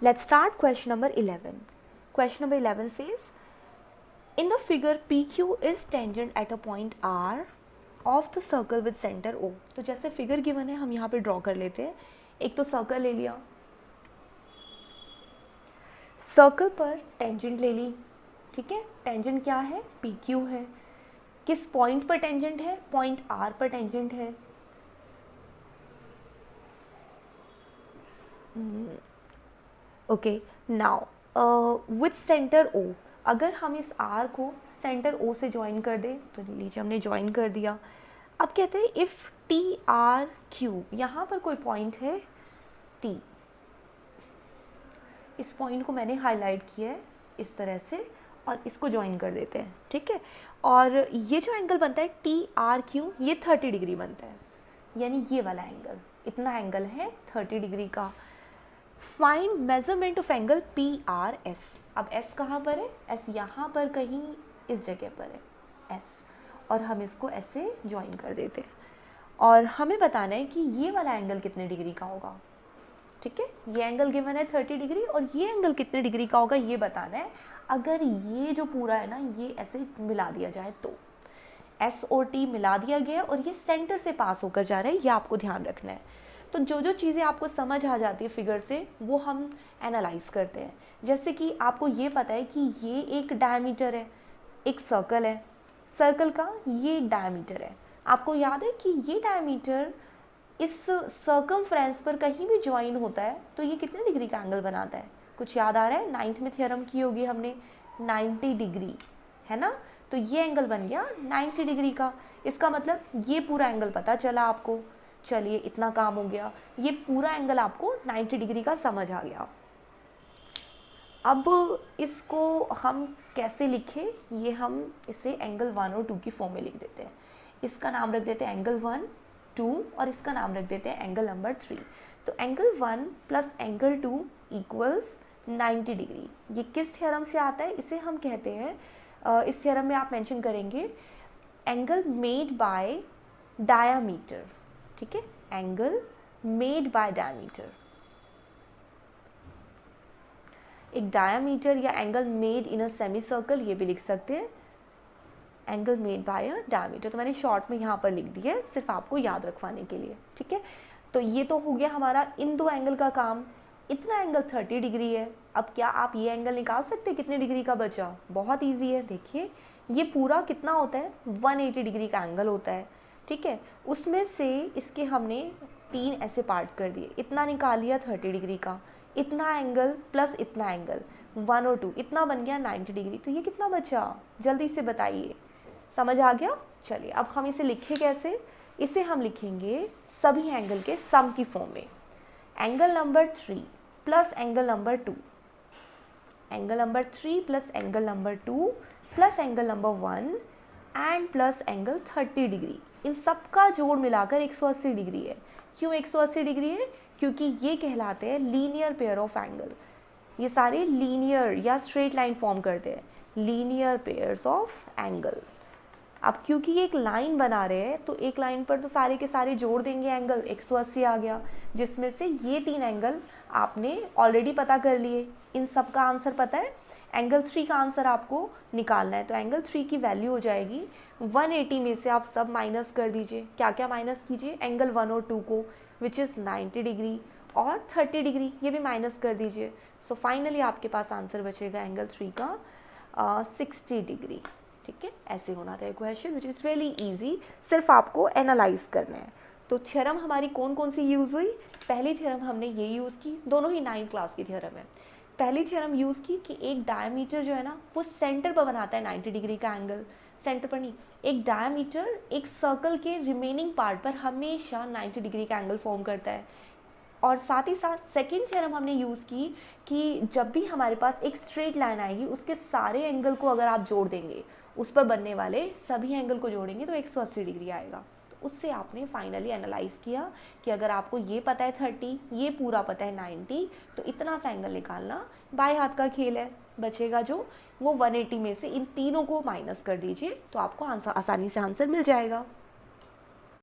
Let's start question number 11. Question number 11 says, in the figure PQ is tangent at a point R of the circle with center O. तो जैसे figure given है हम यहाँ पे draw कर लेते हैं. एक तो सर्कल ले लिया, सर्कल पर टेंजेंट ले ली. ठीक है, टेंजेंट क्या है? PQ है. किस पॉइंट पर टेंजेंट है? पॉइंट R पर टेंजेंट है. Okay, now with centre O, अगर हम इस R को सेंटर O से ज्वाइन कर दें, तो लीजिए हमने ज्वाइन कर दिया. अब कहते हैं इफ़ TRQ, यहाँ पर कोई पॉइंट है T, इस पॉइंट को मैंने हाईलाइट किया है इस तरह से और इसको ज्वाइन कर देते हैं. ठीक है, और ये जो एंगल बनता है TRQ, ये 30 डिग्री बनता है, यानी ये वाला एंगल, इतना एंगल है 30 डिग्री का. Find measurement of angle PRS. अब S कहाँ पर है? S यहाँ पर कहीं इस जगह पर है S, और हम इसको ऐसे ज्वाइन कर देते हैं और हमें बताना है कि ये वाला एंगल कितने डिग्री का होगा. ठीक है, ये एंगल गिवन है 30 डिग्री और ये एंगल कितने डिग्री का होगा ये बताना है. अगर ये जो पूरा है ना, ये ऐसे मिला दिया जाए तो S और T मिला दिया गया और ये सेंटर से पास होकर जा रहा है, ये आपको ध्यान रखना है. तो जो जो चीज़ें आपको समझ आ जाती है फिगर से, वो हम एनालाइज करते हैं. जैसे कि आपको ये पता है कि ये एक डायमीटर है, एक सर्कल है, सर्कल का ये एक डायमीटर है. आपको याद है कि ये डायमीटर इस सर्कमफ्रेंस पर कहीं भी ज्वाइन होता है तो ये कितने डिग्री का एंगल बनाता है? कुछ याद आ रहा है? 9th में थ्योरम की होगी हमने, 90 डिग्री, है ना. तो ये एंगल बन गया 90 डिग्री का. इसका मतलब ये पूरा एंगल पता चला आपको. चलिए, इतना काम हो गया, ये पूरा एंगल आपको 90 डिग्री का समझ आ गया. अब इसको हम कैसे लिखें? ये हम इसे एंगल 1 और 2 की फॉर्म में लिख देते हैं. इसका नाम रख देते हैं एंगल 1, 2 और इसका नाम रख देते हैं एंगल नंबर 3. तो angle 1 plus angle 2 equals 90 degree. ये किस थ्योरम से आता है? इसे हम कहते हैं, इस थ्योरम में आप मेंशन करेंगे एंगल मेड बाय डायामीटर. ठीक है, एंगल मेड बाय डायामीटर. एक डायामीटर या angle made in a semi circle, ये भी लिख सकते हैं angle made by a diameter. तो मैंने शॉर्ट में यहाँ पर लिख दिया है सिर्फ आपको याद रखवाने के लिए. ठीक है, तो ये तो हो गया हमारा इन दो एंगल का काम. इतना एंगल 30 डिग्री है. अब क्या आप ये एंगल निकाल सकते हैं कितने डिग्री का बचा? बहुत ईजी है. देखिए, ये पूरा कितना होता है? 180 डिग्री का एंगल होता है. ठीक है, उसमें से इसके हमने 3 ऐसे पार्ट कर दिए. इतना निकाल लिया 30 डिग्री का, इतना एंगल प्लस इतना एंगल 1 और 2, इतना बन गया 90 डिग्री. तो ये कितना बचा? जल्दी से बताइए. समझ आ गया? चलिए, अब हम इसे लिखें कैसे? इसे हम लिखेंगे सभी एंगल के सम की फॉर्म में. Angle number 3 plus angle number 2, angle number 3 plus angle number 2 plus angle number 1 and plus angle 30 degree. इन सब का जोड़ मिलाकर 180 डिग्री है. क्यों 180 डिग्री है? क्योंकि ये कहलाते हैं लीनियर पेयर ऑफ एंगल. ये सारे लीनियर या स्ट्रेट लाइन फॉर्म करते हैं, लीनियर पेयर्स ऑफ एंगल. अब क्योंकि ये एक लाइन बना रहे हैं तो एक लाइन पर तो सारे के सारे जोड़ देंगे एंगल, 180 आ गया, जिसमें से ये 3 एंगल आपने ऑलरेडी पता कर लिए. इन सब का आंसर पता है. एंगल 3 का आंसर आपको निकालना है. तो एंगल 3 की वैल्यू हो जाएगी 180 में से आप सब माइनस कर दीजिए. क्या क्या माइनस कीजिए? एंगल 1 और 2 को, विच इज़ 90 डिग्री, और 30 डिग्री, ये भी माइनस कर दीजिए. सो फाइनली आपके पास आंसर बचेगा एंगल 3 का 60 डिग्री. ठीक है, ऐसे होना था question, which is really easy. सिर्फ आपको एनालाइज करना है. तो थ्योरम हमारी कौन कौन सी यूज़ हुई? पहली थ्योरम हमने ये यूज़ की, दोनों ही 9th क्लास की थ्योरम है. पहली थ्योरम यूज़ की कि एक डायमीटर जो है ना, वो सेंटर पर बनाता है 90 डिग्री का एंगल. सेंटर पर नहीं, एक डायमीटर एक सर्कल के रिमेनिंग पार्ट पर हमेशा 90 डिग्री का एंगल फॉर्म करता है. और साथ ही साथ सेकेंड थ्योरम हमने यूज़ की कि जब भी हमारे पास एक स्ट्रेट लाइन आएगी, उसके सारे एंगल को अगर आप जोड़ देंगे, उस पर बनने वाले सभी एंगल को जोड़ेंगे तो 180 डिग्री आएगा. तो उससे आपने फाइनली एनालाइज किया कि अगर आपको ये पता है 30, ये पूरा पता है 90, तो इतना सा एंगल निकालना बाएं हाथ का खेल है. बचेगा जो, वो 180 में से इन तीनों को माइनस कर दीजिए तो आपको आंसर आसानी से आंसर मिल जाएगा.